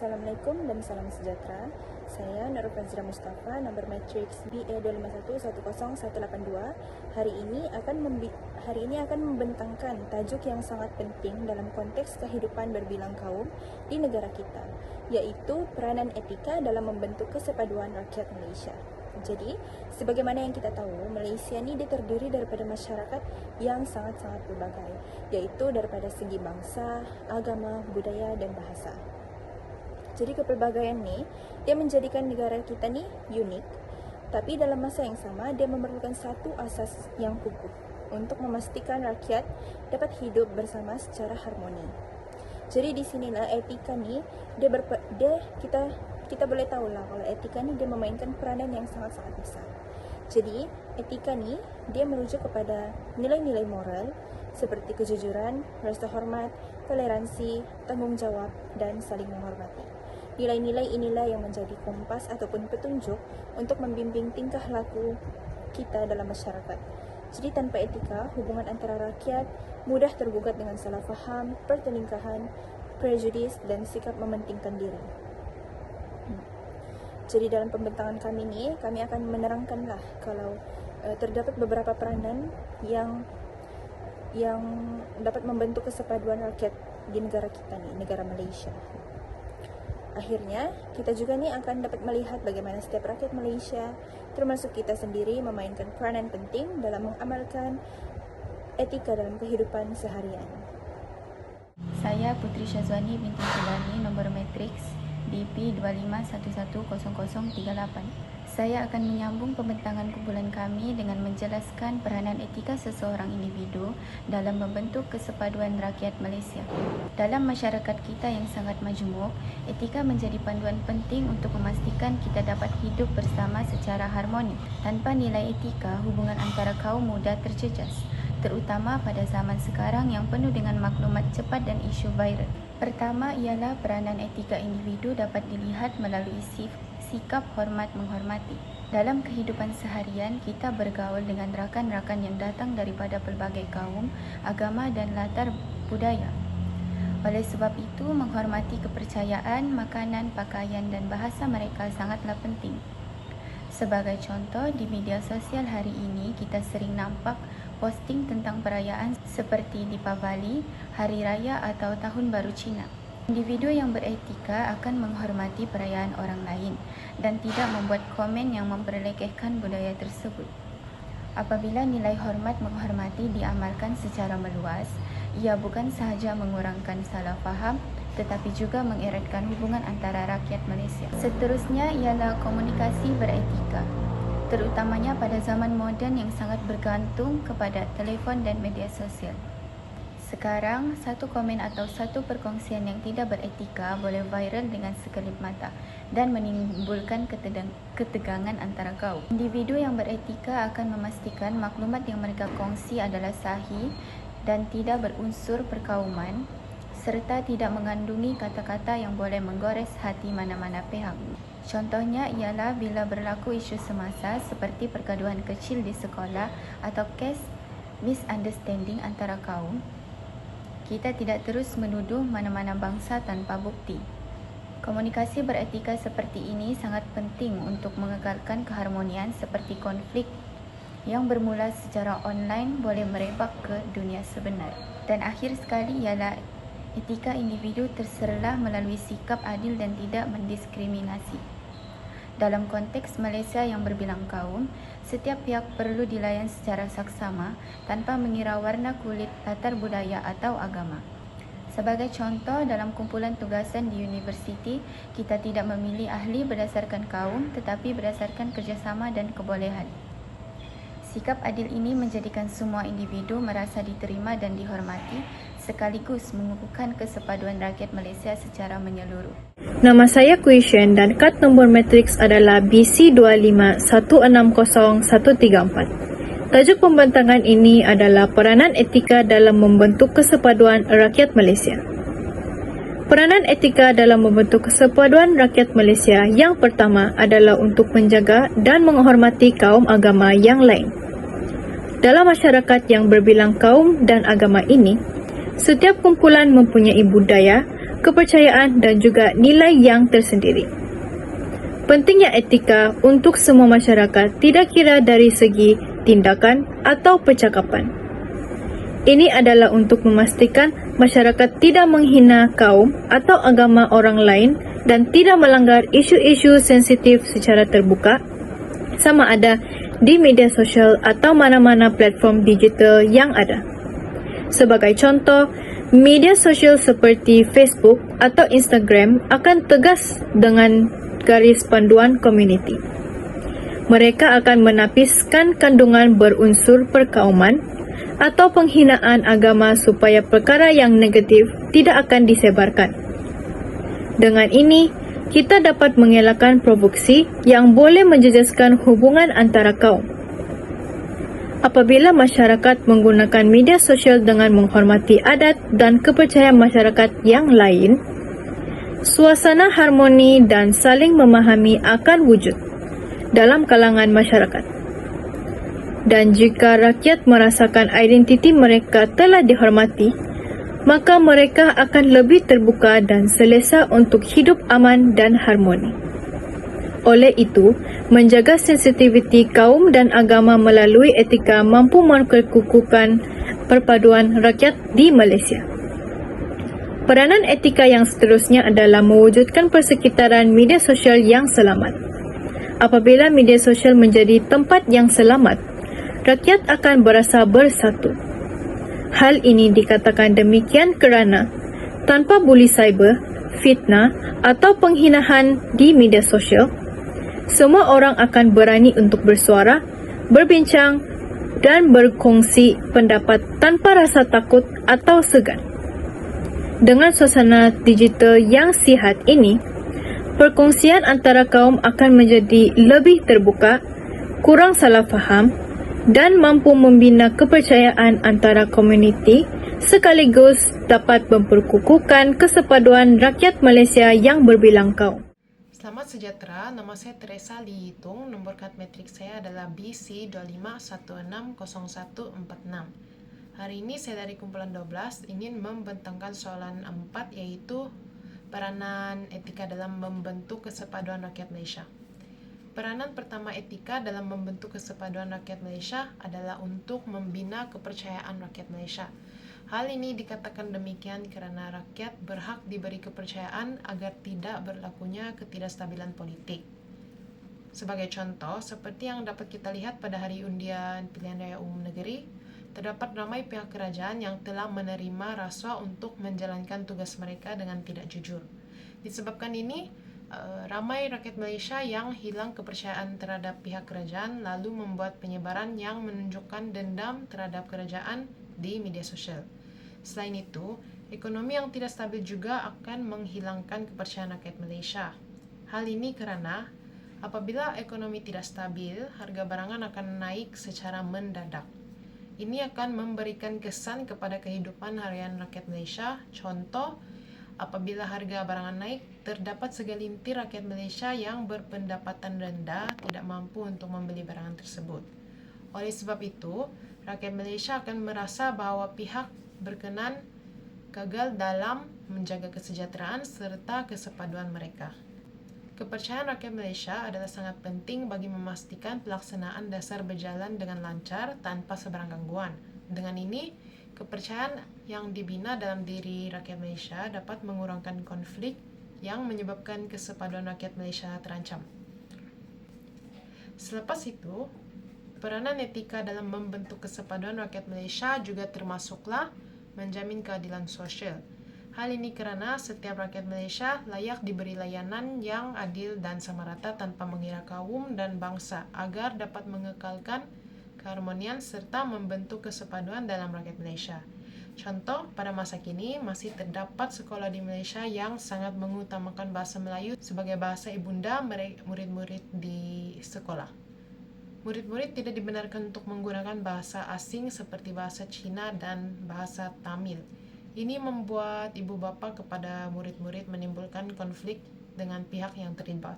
Assalamualaikum dan salam sejahtera. Saya Nurul Fazira Mustafa, nomor matriks BA251-10182. Hari ini akan membentangkan tajuk yang sangat penting dalam konteks kehidupan berbilang kaum di negara kita, yaitu peranan etika dalam membentuk kesatuan rakyat Malaysia. Jadi, sebagaimana yang kita tahu, Malaysia ini terdiri daripada masyarakat yang sangat-sangat berbagai, yaitu daripada segi bangsa, agama, budaya, dan bahasa. Jadi kepelbagaian ni, dia menjadikan negara kita ni unik, tapi dalam masa yang sama, dia memerlukan satu asas yang kukuh untuk memastikan rakyat dapat hidup bersama secara harmoni. Jadi di sinilah etika ni, kita boleh tahulah kalau etika ni dia memainkan peranan yang sangat-sangat besar. Jadi etika ni dia merujuk kepada nilai-nilai moral seperti kejujuran, rasa hormat, toleransi, tanggungjawab, dan saling menghormati. Nilai-nilai inilah yang menjadi kompas ataupun petunjuk untuk membimbing tingkah laku kita dalam masyarakat. Jadi tanpa etika, hubungan antara rakyat mudah tergugat dengan salah faham, pertelingkahan, prejudis, dan sikap mementingkan diri. Jadi dalam pembentangan kami ni, kami akan menerangkanlah kalau terdapat beberapa peranan yang dapat membentuk kesepaduan rakyat di negara kita ni, negara Malaysia. Akhirnya, kita juga ni akan dapat melihat bagaimana setiap rakyat Malaysia, termasuk kita sendiri, memainkan peranan penting dalam mengamalkan etika dalam kehidupan seharian. Saya Putri Syazwani binti Sulani, nombor matriks BP 25110038. Saya akan menyambung pembentangan kumpulan kami dengan menjelaskan peranan etika seseorang individu dalam membentuk kesepaduan rakyat Malaysia. Dalam masyarakat kita yang sangat majmuk, etika menjadi panduan penting untuk memastikan kita dapat hidup bersama secara harmoni. Tanpa nilai etika, hubungan antara kaum mudah terjejas, terutama pada zaman sekarang yang penuh dengan maklumat cepat dan isu viral. Pertama ialah peranan etika individu dapat dilihat melalui sikap hormat menghormati. Dalam kehidupan seharian, kita bergaul dengan rakan-rakan yang datang daripada pelbagai kaum, agama dan latar budaya. Oleh sebab itu, menghormati kepercayaan, makanan, pakaian dan bahasa mereka sangatlah penting. Sebagai contoh, di media sosial hari ini, kita sering nampak posting tentang perayaan seperti Deepavali, Hari Raya atau Tahun Baru Cina. Individu yang beretika akan menghormati perayaan orang lain dan tidak membuat komen yang memperlekehkan budaya tersebut. Apabila nilai hormat menghormati diamalkan secara meluas, ia bukan sahaja mengurangkan salah faham tetapi juga mengeratkan hubungan antara rakyat Malaysia. Seterusnya ialah komunikasi beretika, terutamanya pada zaman moden yang sangat bergantung kepada telefon dan media sosial. Sekarang, satu komen atau satu perkongsian yang tidak beretika boleh viral dengan sekelip mata dan menimbulkan ketegangan antara kaum. Individu yang beretika akan memastikan maklumat yang mereka kongsi adalah sahih dan tidak berunsur perkauman serta tidak mengandungi kata-kata yang boleh menggores hati mana-mana pihak. Contohnya ialah bila berlaku isu semasa seperti pergaduhan kecil di sekolah atau kes misunderstanding antara kaum, kita tidak terus menuduh mana-mana bangsa tanpa bukti. Komunikasi beretika seperti ini sangat penting untuk mengekalkan keharmonian seperti konflik yang bermula secara online boleh merebak ke dunia sebenar. Dan akhir sekali ialah etika individu terserlah melalui sikap adil dan tidak mendiskriminasi. Dalam konteks Malaysia yang berbilang kaum, setiap pihak perlu dilayan secara saksama tanpa mengira warna kulit, latar budaya atau agama. Sebagai contoh, dalam kumpulan tugasan di universiti, kita tidak memilih ahli berdasarkan kaum tetapi berdasarkan kerjasama dan kebolehan. Sikap adil ini menjadikan semua individu merasa diterima dan dihormati, sekaligus mengukuhkan kesepaduan rakyat Malaysia secara menyeluruh. Nama saya Kuishen dan kad nombor matriks adalah BC25160-134. Tajuk pembentangan ini adalah peranan etika dalam membentuk kesepaduan rakyat Malaysia. Peranan etika dalam membentuk kesepaduan rakyat Malaysia yang pertama adalah untuk menjaga dan menghormati kaum agama yang lain. Dalam masyarakat yang berbilang kaum dan agama ini, setiap kumpulan mempunyai budaya, kepercayaan dan juga nilai yang tersendiri. Pentingnya etika untuk semua masyarakat tidak kira dari segi tindakan atau percakapan. Ini adalah untuk memastikan masyarakat tidak menghina kaum atau agama orang lain dan tidak melanggar isu-isu sensitif secara terbuka, sama ada di media sosial atau mana-mana platform digital yang ada. Sebagai contoh, media sosial seperti Facebook atau Instagram akan tegas dengan garis panduan komuniti. Mereka akan menapiskan kandungan berunsur perkauman atau penghinaan agama supaya perkara yang negatif tidak akan disebarkan. Dengan ini, kita dapat mengelakkan provokasi yang boleh menjejaskan hubungan antara kaum. Apabila masyarakat menggunakan media sosial dengan menghormati adat dan kepercayaan masyarakat yang lain, suasana harmoni dan saling memahami akan wujud dalam kalangan masyarakat. Dan jika rakyat merasakan identiti mereka telah dihormati, maka mereka akan lebih terbuka dan selesa untuk hidup aman dan harmoni. Oleh itu, menjaga sensitiviti kaum dan agama melalui etika mampu memperkukuhkan perpaduan rakyat di Malaysia. Peranan etika yang seterusnya adalah mewujudkan persekitaran media sosial yang selamat. Apabila media sosial menjadi tempat yang selamat, rakyat akan berasa bersatu. Hal ini dikatakan demikian kerana tanpa buli cyber, fitnah atau penghinaan di media sosial, semua orang akan berani untuk bersuara, berbincang dan berkongsi pendapat tanpa rasa takut atau segan. Dengan suasana digital yang sihat ini, perkongsian antara kaum akan menjadi lebih terbuka, kurang salah faham dan mampu membina kepercayaan antara komuniti sekaligus dapat memperkukuhkan kesepaduan rakyat Malaysia yang berbilang kaum. Selamat sejahtera, nama saya Teresa Lee Hitung, nombor kad metrik saya adalah BC25160146. Hari ini saya dari kumpulan 12 ingin membentangkan soalan 4 yaitu peranan etika dalam membentuk kesepaduan rakyat Malaysia. Peranan pertama etika dalam membentuk kesepaduan rakyat Malaysia adalah untuk membina kepercayaan rakyat Malaysia. Hal ini dikatakan demikian kerana rakyat berhak diberi kepercayaan agar tidak berlakunya ketidakstabilan politik. Sebagai contoh, seperti yang dapat kita lihat pada hari undian pilihan raya umum negeri, terdapat ramai pihak kerajaan yang telah menerima rasuah untuk menjalankan tugas mereka dengan tidak jujur. Disebabkan ini, ramai rakyat Malaysia yang hilang kepercayaan terhadap pihak kerajaan lalu membuat penyebaran yang menunjukkan dendam terhadap kerajaan di media sosial. Selain itu, ekonomi yang tidak stabil juga akan menghilangkan kepercayaan rakyat Malaysia. Hal ini kerana apabila ekonomi tidak stabil, harga barangan akan naik secara mendadak. Ini akan memberikan kesan kepada kehidupan harian rakyat Malaysia. Contoh, apabila harga barangan naik, terdapat segelintir rakyat Malaysia yang berpendapatan rendah tidak mampu untuk membeli barangan tersebut. Oleh sebab itu, rakyat Malaysia akan merasa bahawa pihak berkenan gagal dalam menjaga kesejahteraan serta kesepaduan mereka. Kepercayaan rakyat Malaysia adalah sangat penting bagi memastikan pelaksanaan dasar berjalan dengan lancar tanpa sebarang gangguan. Dengan ini, kepercayaan yang dibina dalam diri rakyat Malaysia dapat mengurangkan konflik yang menyebabkan kesepaduan rakyat Malaysia terancam. Selepas itu, peranan etika dalam membentuk kesepaduan rakyat Malaysia juga termasuklah menjamin keadilan sosial. Hal ini kerana setiap rakyat Malaysia layak diberi layanan yang adil dan sama rata tanpa mengira kaum dan bangsa agar dapat mengekalkan keharmonian serta membentuk kesepaduan dalam rakyat Malaysia. Contoh, pada masa kini masih terdapat sekolah di Malaysia yang sangat mengutamakan bahasa Melayu sebagai bahasa ibunda murid-murid di sekolah. Murid-murid tidak dibenarkan untuk menggunakan bahasa asing seperti bahasa Cina dan bahasa Tamil. Ini membuat ibu bapa kepada murid-murid menimbulkan konflik dengan pihak yang terlibat.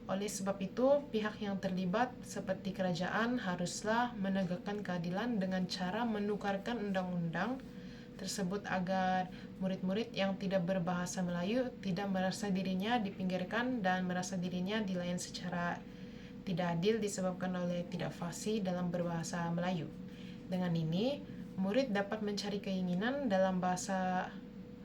Oleh sebab itu, pihak yang terlibat seperti kerajaan haruslah menegakkan keadilan dengan cara menukarkan undang-undang tersebut agar murid-murid yang tidak berbahasa Melayu tidak merasa dirinya dipinggirkan dan merasa dirinya dilayan secara tidak adil disebabkan oleh tidak fasih dalam berbahasa Melayu. Dengan ini, murid dapat mencari keinginan dalam bahasa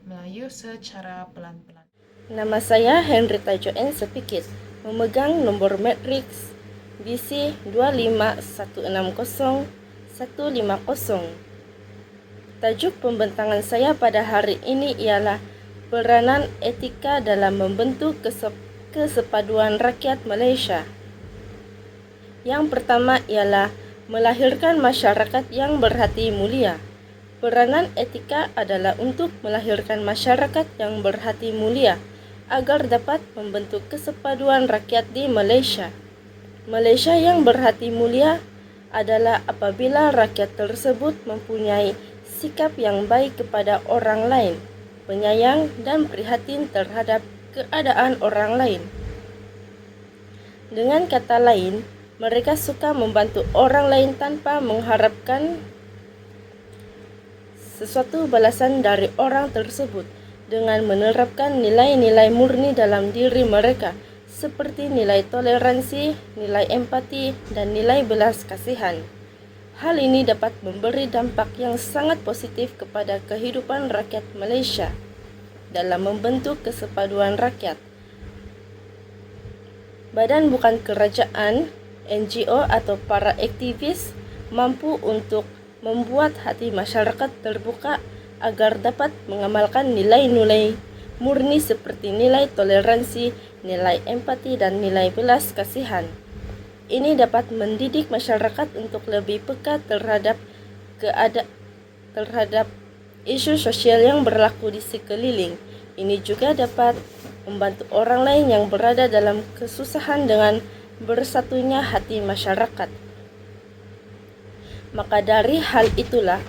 Melayu secara pelan-pelan. Nama saya Henrietta Joen Sepikit, memegang nomor matriks BC 25160-150. Tajuk pembentangan saya pada hari ini ialah peranan etika dalam membentuk kesepaduan rakyat Malaysia. Yang pertama ialah melahirkan masyarakat yang berhati mulia. Peranan etika adalah untuk melahirkan masyarakat yang berhati mulia agar dapat membentuk kesepaduan rakyat di Malaysia. Malaysia yang berhati mulia adalah apabila rakyat tersebut mempunyai sikap yang baik kepada orang lain, penyayang dan prihatin terhadap keadaan orang lain. Dengan kata lain, mereka suka membantu orang lain tanpa mengharapkan sesuatu balasan dari orang tersebut, dengan menerapkan nilai-nilai murni dalam diri mereka, seperti nilai toleransi, nilai empati, dan nilai belas kasihan. Hal ini dapat memberi dampak yang sangat positif kepada kehidupan rakyat Malaysia dalam membentuk kesepaduan rakyat. Badan bukan kerajaan, NGO atau para aktivis mampu untuk membuat hati masyarakat terbuka agar dapat mengamalkan nilai-nilai murni seperti nilai toleransi, nilai empati, dan nilai belas kasihan. Ini dapat mendidik masyarakat untuk lebih peka terhadap isu sosial yang berlaku di sekeliling. Ini juga dapat membantu orang lain yang berada dalam kesusahan dengan bersatunya hati masyarakat. Maka dari hal itulah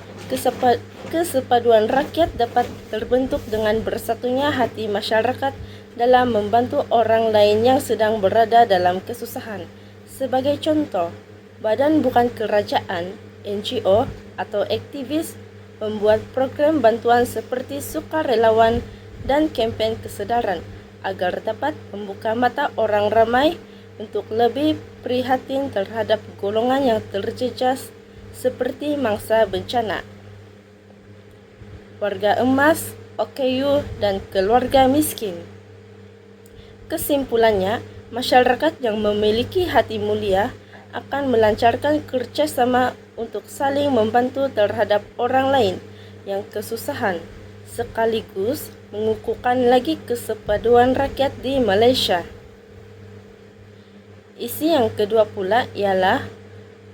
kesepaduan rakyat dapat terbentuk dengan bersatunya hati masyarakat dalam membantu orang lain yang sedang berada dalam kesusahan. Sebagai contoh, badan bukan kerajaan, NGO atau aktivis membuat program bantuan seperti sukarelawan dan kempen kesedaran agar dapat membuka mata orang ramai untuk lebih prihatin terhadap golongan yang terjejas seperti mangsa bencana, warga emas, OKU, dan keluarga miskin. Kesimpulannya, masyarakat yang memiliki hati mulia akan melancarkan kerjasama untuk saling membantu terhadap orang lain yang kesusahan, sekaligus mengukuhkan lagi kesepaduan rakyat di Malaysia. Isi yang kedua pula ialah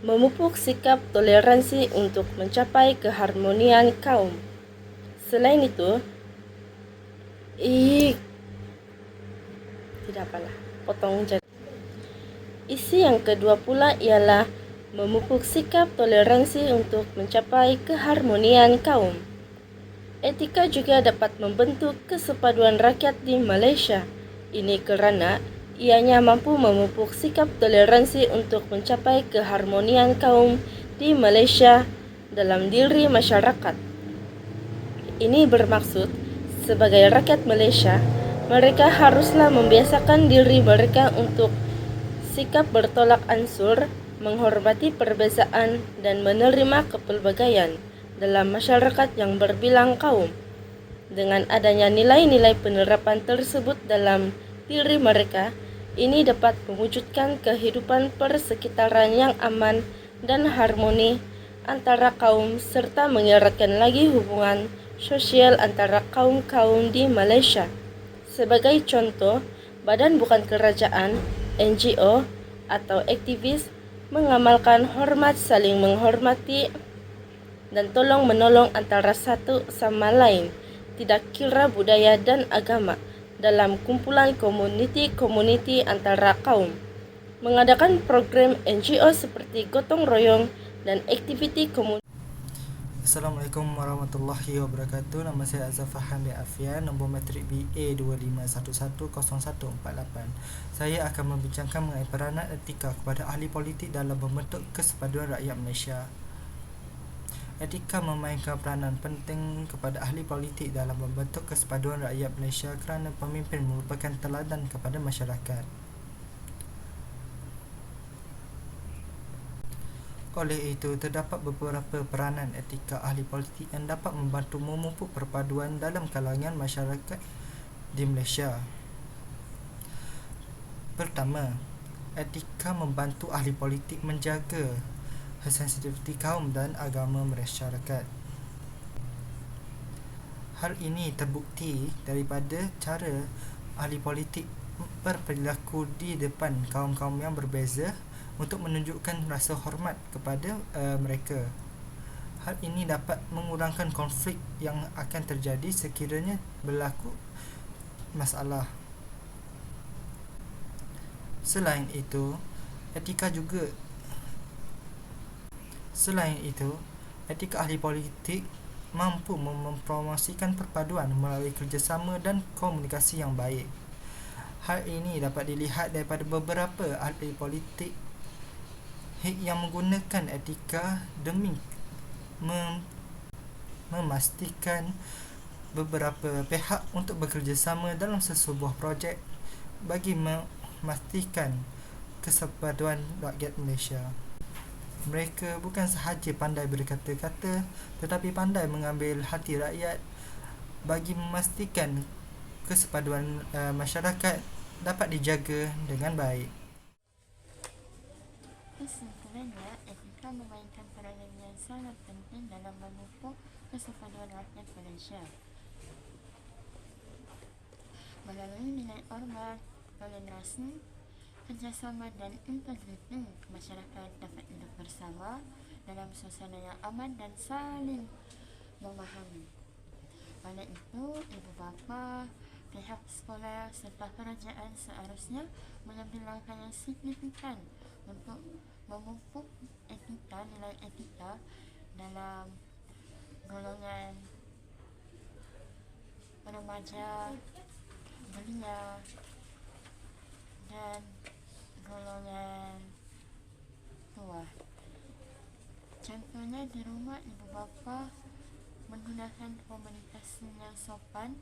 memupuk sikap toleransi untuk mencapai keharmonian kaum. Selain itu, Isi yang kedua pula ialah memupuk sikap toleransi untuk mencapai keharmonian kaum. Etika juga dapat membentuk kesepaduan rakyat di Malaysia. Ini kerana ianya mampu memupuk sikap toleransi untuk mencapai keharmonian kaum di Malaysia dalam diri masyarakat. Ini bermaksud, sebagai rakyat Malaysia, mereka haruslah membiasakan diri mereka untuk sikap bertolak ansur, menghormati perbezaan, dan menerima kepelbagaian dalam masyarakat yang berbilang kaum. Dengan adanya nilai-nilai penerapan tersebut dalam diri mereka, ini dapat mewujudkan kehidupan persekitaran yang aman dan harmoni antara kaum serta mengeratkan lagi hubungan sosial antara kaum-kaum di Malaysia. Sebagai contoh, badan bukan kerajaan, NGO, atau aktivis mengamalkan hormat, saling menghormati, dan tolong-menolong antara satu sama lain, tidak kira budaya dan agama, dalam kumpulan komuniti-komuniti antara kaum. Mengadakan program NGO seperti gotong royong dan aktiviti komunitas. Assalamualaikum warahmatullahi wabarakatuh. Nama saya Azafar Hamid Afian, nombor matrik BA 25110148. Saya akan membincangkan mengenai peranan etika kepada ahli politik dalam membentuk kesepaduan rakyat Malaysia. Etika memainkan peranan penting kepada ahli politik dalam membentuk kesepaduan rakyat Malaysia kerana pemimpin merupakan teladan kepada masyarakat. Oleh itu, terdapat beberapa peranan etika ahli politik yang dapat membantu memupuk perpaduan dalam kalangan masyarakat di Malaysia. Pertama, etika membantu ahli politik menjaga sensitiviti kaum dan agama masyarakat. Hal ini terbukti daripada cara ahli politik berperilaku di depan kaum-kaum yang berbeza untuk menunjukkan rasa hormat kepada mereka. Hal ini dapat mengurangkan konflik yang akan terjadi sekiranya berlaku masalah. Selain itu, etika ahli politik mampu mempromosikan perpaduan melalui kerjasama dan komunikasi yang baik. Hal ini dapat dilihat daripada beberapa ahli politik yang menggunakan etika demi memastikan beberapa pihak untuk bekerjasama dalam sesebuah projek bagi memastikan kesepaduan rakyat Malaysia. Mereka bukan sahaja pandai berkata-kata tetapi pandai mengambil hati rakyat bagi memastikan kesepaduan masyarakat dapat dijaga dengan baik. Kesimpulannya, etika memainkan peranan yang sangat penting dalam memupuk kesepaduan rakyat Malaysia. Melalui nilai hormat, toleransi, kerjasama dan integriti, masyarakat dapat hidup bersama dalam suasana yang aman dan saling memahami. Oleh itu, ibu bapa, pihak sekolah serta kerajaan seharusnya mengambil langkah yang signifikan untuk memupuk nilai etika dalam golongan remaja, belia dan golongan tua. Contohnya di rumah, ibu bapa menggunakan komunikasi yang sopan,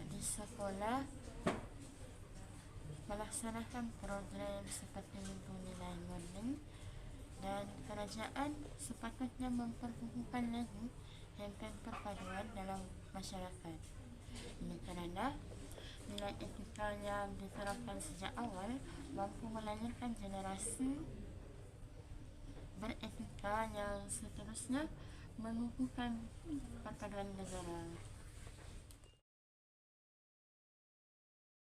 di sekolah melaksanakan program seperti minggu nilai learning, dan kerajaan sepatutnya memperkukuhkan lagi campaign perpaduan dalam masyarakat. Ini kerana nilai etika yang diterapkan sejak awal mampu melahirkan generasi beretika yang seterusnya mengukuhkan perpaduan negara.